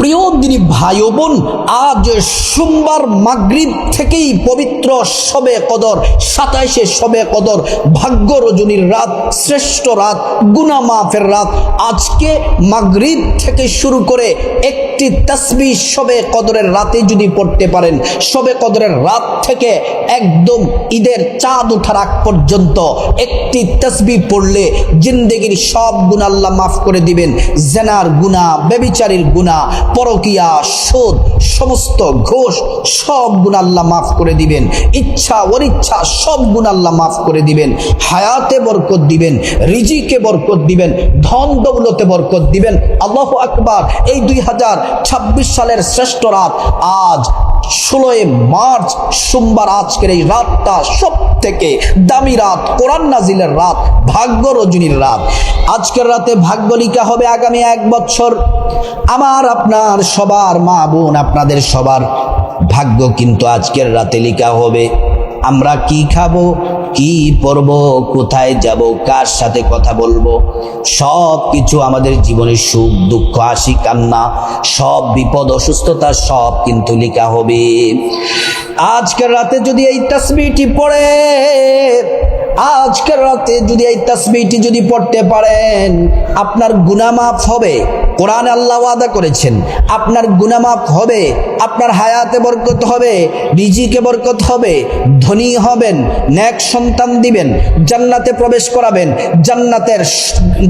প্রিয় দিনী ভাই ও বোন, আজ সোমবার মাগরিব থেকেই পবিত্র শবে কদর, 27শে শবে কদর, ভাগ্য রজনীর রাত, শ্রেষ্ঠ রাত, গুনাহ মাফের রাত। আজকে মাগরিব থেকে শুরু করে একটি তাসবিহ শবে কদরের রাতে যদি পড়তে পারেন, শবে কদরের রাত থেকে একদম ঈদের চাঁদ ওঠার আগ পর্যন্ত একটি তাসবিহ পড়লে জিন্দেগির সব গুনাহ আল্লাহ মাফ করে দিবেন। জেনার গুনাহ, ব্যভিচারীর গুনাহ, পরকিয়া, সুদ, সমস্ত ঘোষ, সব গুনাহ আল্লাহ মাফ করে দিবেন। ইচ্ছা অনিচ্ছা সব গুনাহ আল্লাহ মাফ করে দিবেন। হায়াতে বরকত দিবেন, রিজিকে বরকত দিবেন, ধন দৌলতে বরকত দিবেন। আল্লাহু আকবার। এই 2026 সালের শ্রেষ্ঠ রাত আজ 16 মার্চ সোমবার। আজকের এই রাতটা সব থেকে দামি রাত, কোরআন নাজিলের রাত, ভাগ্য রজনীর রাত। আজকের রাতে ভাগ্য লিখা হবে আগামী 1 বছর। আমার আপনার সবার মা বোন, আপনাদের সবার ভাগ্য কিন্তু আজকের রাতে লিখা হবে। আমরা কি খাবো, কি পরবো, কোথায় যাব, কার সাথে কথা বলবো, সব কিছু আমাদের জীবনের সুখ দুঃখ, হাসি কান্না, সব বিপদ অসুস্থতা সব কিন্তু লেখা হবে। আজকের রাতে যদি এই তাসবিহটি পড়ে, আজকের রাতে যদি এই তাসবিহটি যদি পড়তে পারেন, আপনার গুনাহ মাফ হবে। কোরআনে আল্লাহ ওয়াদা করেছেন আপনার গুনাহ মাফ হবে, আপনার হায়াতে বরকত হবে, রিজিকে বরকত হবে, ধনী হবেন, নেক সন্তান দিবেন, জান্নাতে প্রবেশ করাবেন,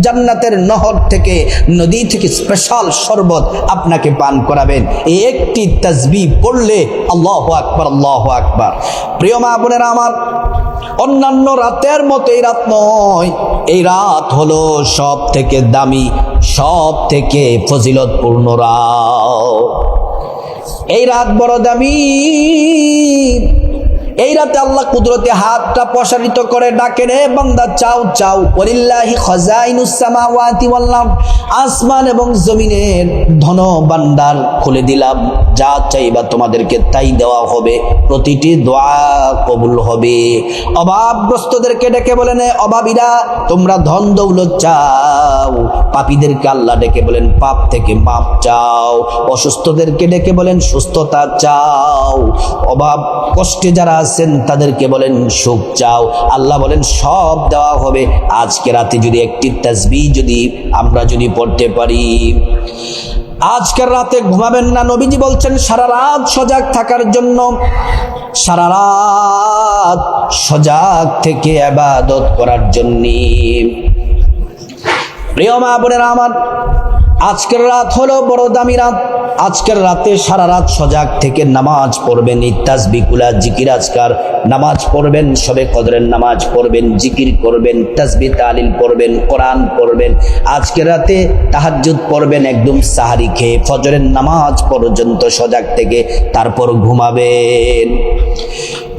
জান্নাতের নহর থেকে, নদী থেকে স্পেশাল শরবত আপনাকে পান করাবেন। এই একটি তাসবিহ পড়লে আল্লাহু আকবার, আল্লাহু আকবার। প্রিয় মা বোনেরা আমার, অন্যান্য রাতের মতো এই রাত নয়। এই রাত হলো সব থেকে দামি, সব থেকে ফজিলতপূর্ণ রাত। এই রাত বড় দামি। এই রাতে আল্লাহ কুদরতে হাতটা প্রসারিত করে ডাকে, রে বান্দা চাও চাও। ওয়ালিল্লাহি খাজাইনুস সামাওয়াতি ওয়াল আরদ। আসমান এবং জমিনের ধন ভান্ডার খুলে দিলাম, যা চাইবা তোমাদেরকে তাই দেওয়া হবে, প্রতিটি দোয়া কবুল হবে। অভাবগ্রস্তদেরকে ডেকে বলেন, অভাবীরা তোমরা ধন দৌলত চাও। পাপীদেরকে আল্লাহ ডেকে বলেন পাপ থেকে মাপ চাও। অসুস্থদেরকে ডেকে বলেন সুস্থতা চাও। অভাব কষ্টে যারা আছেন তাদেরকে বলেন সুখ চাও। আল্লাহ বলেন সব দেওয়া হবে। আজকে রাতে যদি একটি তাসবিহ যদি আমরা যদি পড়তে পারি, আজকের রাতে ঘুমাবেন না। নবীজি বলছেন সারা রাত সজাগ থাকার জন্য, সারা রাত সজাগ থেকে ইবাদত করার জন্য। প্রিয় মা বোনেরা আমার, আজকের রাত হলো বড় দামি রাত। আজকের রাতে সারা রাত সজাগ থেকে নামাজ পড়বেন, এই তাসবিহগুলা, জিকির আজকার, নামাজ পড়বেন, শবে কদরের নামাজ পড়বেন, জিকির করবেন, তাসবিহ তাহলিল পড়বেন, কোরআন পড়বেন। আজকের রাতে তাহাজ্জুদ পড়বেন, একদম সাহারি খেয়ে ফজরের নামাজ পর্যন্ত সজাগ থেকে তারপর ঘুমাবেন।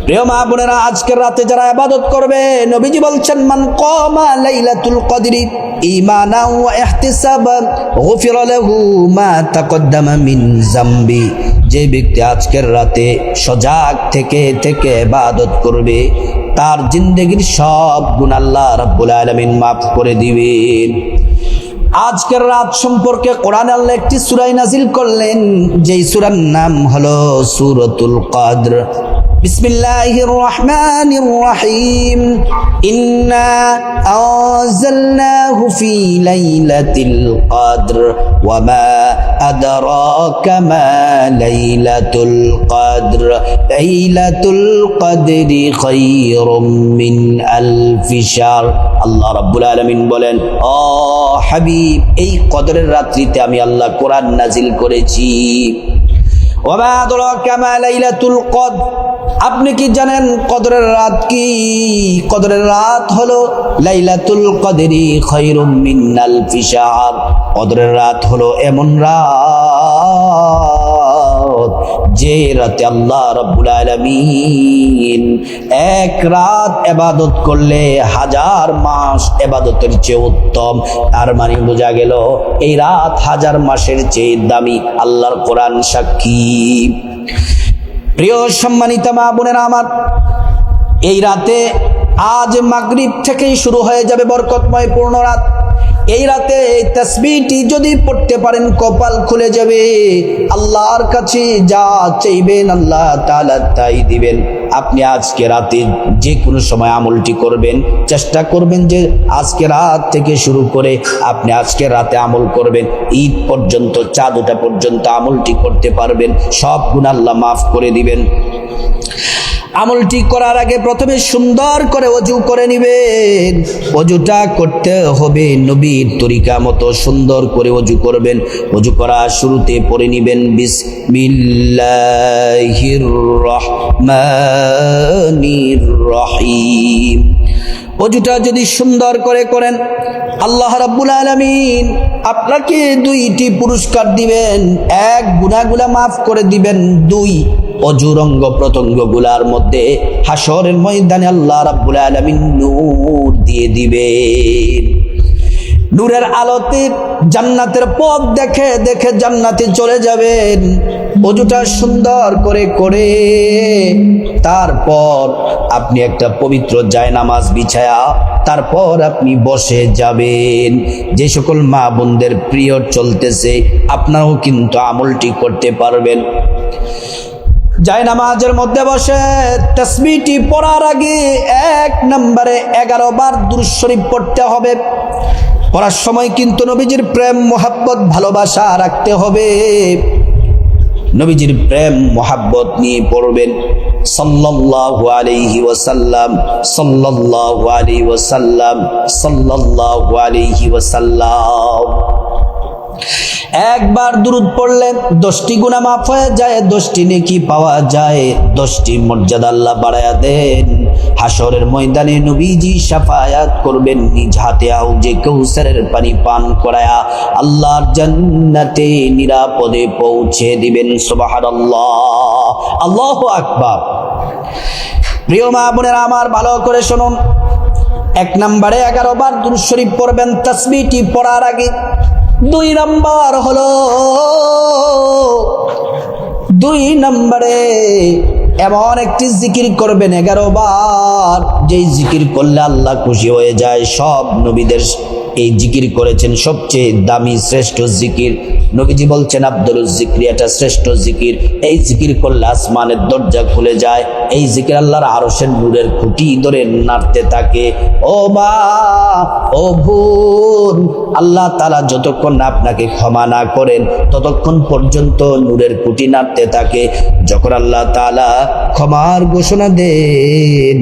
প্রিয় মা বোনেরা, আজকের রাতে যারা ইবাদত করবে, নবীজি বলছেন মান কামা লাইলাতুল কদরি ঈমানান ওয়া ইহতিসাবান গুফিরা লাহু মা তাকদ্দামা মিন যামবি। যে ব্যক্তি আজকের রাতে সজাগ থেকে থেকে ইবাদত করবে, তার জিন্দেগির সব গুনাহ আল্লাহ রাব্বুল আলামিন মাফ করে দিবেন। আজকের রাত সম্পর্কে কোরআনে আল্লাহ একটি সূরা নাজিল করলেন, যেই সূরার নাম হলো সূরাতুল কদর। বিসমিল্লাহির রহমানির রহিম। ইন্না আনজালনাহু ফি লাইলাতিল কদর ওয়া মা আদরাকা মা লাইলাতুল কদর লাইলাতুল কদরি খায়রুম মিন আলফি শাহর। আল্লাহ রাব্বুল আলামিন বলেন, ও হাবিব, এই কদরের রাত্রিতে আমি আল্লাহ কোরআন নাজিল করেছি। ওয়া মা আদরাকা মা লাইলাতুল কদর, আপনি কি জানেন কদরের রাত কি? কদরের রাত হলো লাইলাতুল কদরি খায়রুম মিন আলফি শাহর। কদরের রাত হলো এমন রাত যে রাতে আল্লাহ রাব্বুল আলামিন এক রাত ইবাদত করলে 1000 মাস ইবাদতের চেয়ে উত্তম। তার মানে বোঝা গেল এই রাত 1000 মাসের চেয়ে দামি। আল্লাহর কোরআন সাক্ষী। প্রিয় সম্মানিত মা বোনেরা আমার, এই রাতে আজ মাগরিব থেকেই শুরু হয়ে যাবে বরকতময় পূর্ণ রাত। এই রাতে এই তাসবিহটি যদি পড়তে পারেন কপাল খুলে যাবে। আল্লাহর কাছে যা চাইবেন আল্লাহ তাআলা তাই দিবেন। আপনি আজকে রাতে যে কোনো সময় আমলটি করবেন, চেষ্টা করবেন যে আজকে রাত থেকে শুরু করে আপনি আজকে রাতে আমল করবেন, ঈদ পর্যন্ত, চাঁদ ওঠা পর্যন্ত আমলটি করতে পারবেন, সব গুনাহ আল্লাহ মাফ করে দিবেন। আমলটি করার আগে প্রথমে সুন্দর করে ওযু করে নেবেন। ওযুটা করতে হবে নবীর তরিকা মতো, সুন্দর করে ওযু করবেন। ওযু করা শুরুতে পড়ে নেবেন বিসমিল্লাহির রহমানির রহিম। ওযুটা যদি সুন্দর করে করেন, আল্লাহ রাব্বুল আলামিন আপনাকে দুইটি পুরস্কার দিবেন। এক, গুনাহগুলা মাফ করে দিবেন। দুই, অজুর অঙ্গ প্রত্যঙ্গগুলার মধ্যে হাসরের ময়দানে আল্লাহ রাব্বুল আলামিন নূর দিয়ে দিবেন। নূরের আলোতে জান্নাতের পথ দেখে দেখে জান্নাতে চলে যাবেন। ওযুটা সুন্দর করে করে তারপর আপনি একটা পবিত্র জায়নামাজ বিছায়া তারপর আপনি বসে যাবেন। যে সকল মা বোনদের পিরিয়ড চলতেছে আপনারাও কিন্তু আমলটি করতে পারবেন। জায়নামাজের মধ্যে বসে তাসবিহটি পড়ার আগে 1 নম্বরে 11 বার দুরূদ শরীফ পড়তে হবে। পড়ার সময় কিন্তু নবীজির প্রেম মোহাব্বত ভালোবাসা রাখতে হবে। নবীজির প্রেম মোহাব্বত নিয়ে পড়বেন। সাল্লাল্লাহু আলাইহি ওয়াসাল্লাম, সাল্লাল্লাহু আলাইহি ওয়াসাল্লাম, সাল্লাল্লাহু আলাইহি ওয়াসাল্লাম। একবার দুরূদ পড়লে 10টি গুনাহ মাফ হয়ে যায়, 10টি নেকি পাওয়া যায়, 10টি মর্যাদা আল্লাহ বাড়ায়া দেন। হাসরের ময়দানে নবীজি শাফায়াত করবেন, নিজ হাতে হাউজে কাউসারের পানি পান করায়া আল্লাহর জান্নাতে নিরাপদে পৌঁছে দিবেন। সুবহানাল্লাহ, আল্লাহু আকবার। প্রিয় মা বোনেরা আমার, ভালো করে শুনুন। 1 নম্বরে 11 বার দুরূদ শরীফ পড়বেন তাসবিহটি পড়ার আগে। 2 নম্বর হলো 2 নম্বরে এমন একটি জিকির করবেন 11 বার, যেই জিকির করলে আল্লাহ খুশি হয়ে যায়। সব নবীদের এই জিকির করেছেন, সবচেয়ে দামি শ্রেষ্ঠ জিকির। নবীজি বলছেন আফদলুজ জিকরি, এটা শ্রেষ্ঠ জিকির। এই জিকির করলে আসমানের দরজা খুলে যায়। এই জিকির আল্লাহর আরশের নূরের খুঁটি ধরে নাড়তে থাকে। ও মা, ও বোন, আল্লাহ তাআলা যতক্ষণ আপনাকে ক্ষমা না করেন ততক্ষণ পর্যন্ত নূরের খুঁটি নাড়তে থাকে। যখন আল্লাহ তাআলা ক্ষমার ঘোষণা দেন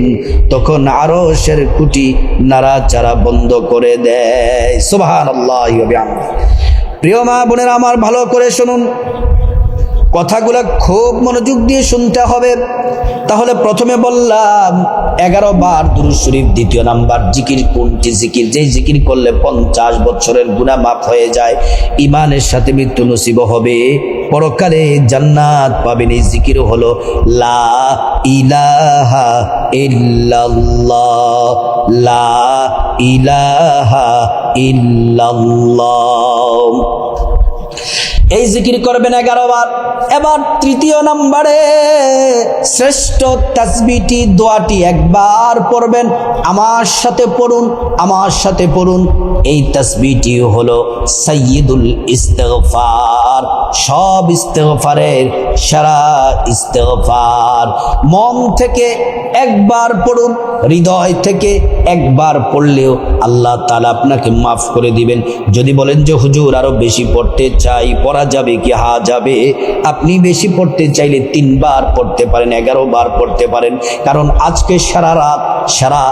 তখন আরশের খুঁটি নাড়াচাড়া বন্ধ করে দেয়। সুবহানাল্লাহি ওয়া বিহামদিহি। প্রিয় মা বোনেরা আমার, ভালো করে শুনুন। কথাগুলো খুব মনোযোগ দিয়ে শুনতে হবে। তাহলে প্রথমে বললাম 11 বার দুরূদ শরীফ। দ্বিতীয় নাম্বার জিকির কোনটি জিকির? যেই জিকির করলে 50 বছরের গুনাহ মাফ হয়ে যায়, ঈমানের সাথে মৃত্যু নসিব হবে, পরকালে জান্নাত পাবেন। এই জিকির হলো লা ইলাহা ইল্লাল্লাহ, লা ইলাহা ইল্লাল্লাহ। এই জিকির করবেন 11 বার। এবার তৃতীয় নম্বরে শ্রেষ্ঠ তাসবিহটি, দোয়াটি একবার পড়বেন। আমার সাথে পড়ুন, আমার সাথে পড়ুন। এই তাসবিহটি হলো সাইয়্যিদুল ইস্তিগফার, সব ইস্তিগফারের সেরা ইস্তিগফার। মন থেকে একবার পড়ুন, হৃদয় থেকে একবার পড়লেও আল্লাহ তাআলা আপনাকে মাফ করে দিবেন। যদি বলেন যে হুজুর আরো বেশি পড়তে চাই, পড়া যাবে কি? হ্যাঁ যাবে। আপনি বেশি পড়তে চাইলে 3 বার পড়তে পারেন, 11 বার পড়তে পারেন। কারণ আজকে সারা রাত, সারা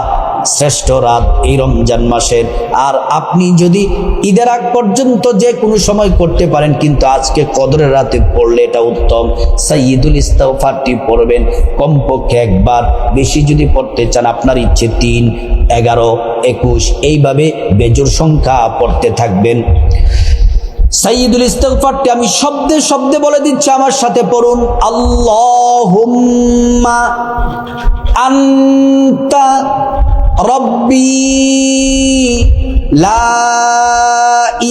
শ্রেষ্ঠ রাত এই রমজান মাসের। আর আপনি যদি ঈদের আগ পর্যন্ত যে কোনো সময় করতে পারেন, কিন্তু আজকে কদরের রাতে পড়লে এটা উত্তম। সাইয়্যিদুল ইস্তিগফারটি পড়বেন কমপক্ষে একবার। বেশি যদি পড়তে চান আপনার ইচ্ছে 3, 11, 21 এইভাবে বেজোড় সংখ্যা পড়তে থাকবেন। সাইয়্যিদুল ইস্তিগফারটি আমি শব্দে শব্দে বলে দিচ্ছি, আমার সাথে পড়ুন। আল্লাহুম্মা আনতা রব্বি লা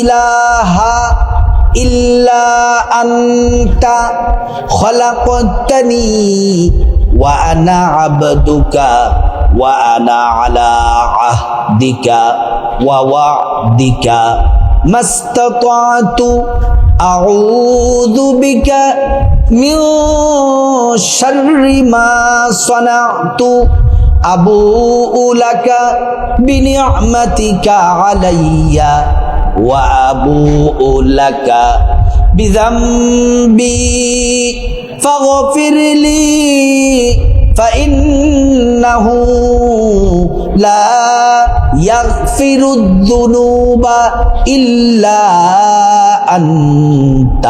ইলাহা ইল্লা আনতা খলাকতানি ওয়া আনা আবদুকা ওয়া আনা আলা আহদিকা ওয়া ওয়া'দিকা মাস্তাতা'তু আউযু বিকা মিন শাররি মা সানা'তু আবুউ লাকা বিনি'মাতিকা আলাইয়া ওয়া আবুউ লাকা বিযামবি ফাগফিরলি فإنه لا يغفر الذنوب إلا أنت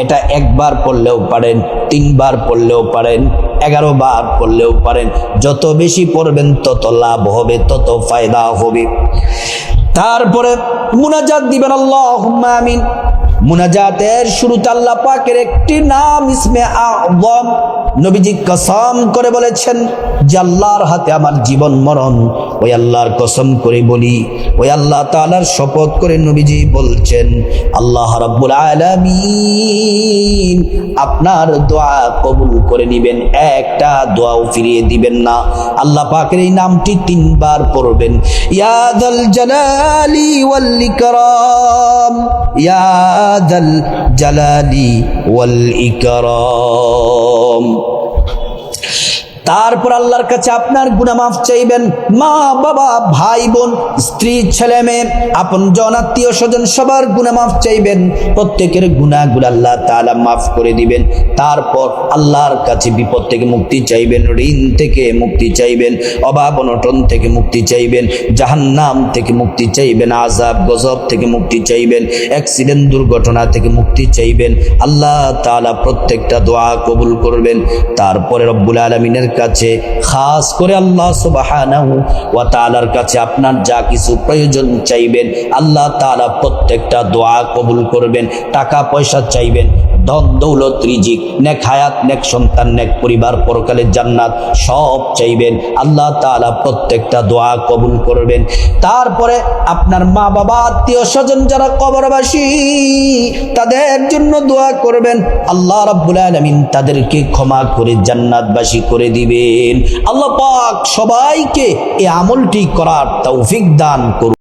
এটা একবার পড়লেও পারেন, 3 বার পড়লেও পারেন, 11 বার পড়লেও পারেন। যত বেশি পড়বেন তত লাভ হবে, তত ফায়দা হবে। তারপরে মুনাজাত দিবেন আল্লাহুম্মা আমিন। মুনাজাতের শুরুতে আল্লাহ পাকের একটি নাম ইসমে আযম নবীজি কসম করে বলেছেন যে আল্লাহর হাতে আমার জীবন মরণ। ওই আল্লাহর কসম করে বলি, ওই আল্লাহ তাআলার শপথ করে নবীজি বলছেন আল্লাহ রাব্বুল আলামিন আপনার দোয়া কবুল করে নেবেন, একটা দোয়াও ফিরিয়ে দিবেন না। আল্লাহ পাকের এই নামটি 3 বার পড়বেন, ইয়া যাল জালালি ওয়াল ইকরাম, ইয়া যাল জালালি ওয়াল ইকরাম। তারপর আল্লাহর কাছে আপনার গুনাহ মাফ চাইবেন। মা বাবা ভাই বোন স্ত্রী ছেলে মেয়ে আপন জন আত্মীয় স্বজন সবার গুনাহ মাফ চাইবেন। প্রত্যেকের গুনাহগুলো আল্লাহ তাআলা মাফ করে দিবেন। তারপর আল্লাহর কাছে বিপদ থেকে মুক্তি চাইবেন, ঋণ থেকে মুক্তি চাইবেন, অভাব অনটন থেকে মুক্তি চাইবেন, জাহান্নাম থেকে মুক্তি চাইবেন, আযাব গজব থেকে মুক্তি চাইবেন, অ্যাক্সিডেন্ট দুর্ঘটনা থেকে মুক্তি চাইবেন। আল্লাহ তাআলা প্রত্যেকটা দোয়া কবুল করবেন। তারপরে রব্বুল আলামিনের কাছে খাস করে আল্লাহ সুবহানাহু ওয়া তাআলার কাছে আপনার যা কিছু প্রয়োজন চাইবেন আল্লাহ তাআলা প্রত্যেকটা দোয়া কবুল করবেন। টাকা পয়সা চাইবেন, ধন দৌলত রিজিক, নেক হায়াত, নেক সন্তান, নেক পরিবার, পরকালের জান্নাত সব চাইবেন, আল্লাহ তাআলা প্রত্যেকটা দোয়া কবুল করবেন। তারপরে আপনার মা বাবা আত্মীয় স্বজন যারা কবরবাসী তাদের জন্য দোয়া করবেন, আল্লাহ রাব্বুল আলামিন তাদেরকে ক্ষমা করে জান্নাতবাসী করে দিবেন। আল্লাহ পাক সবাইকে এই আমলটি করার তৌফিক দান করুন।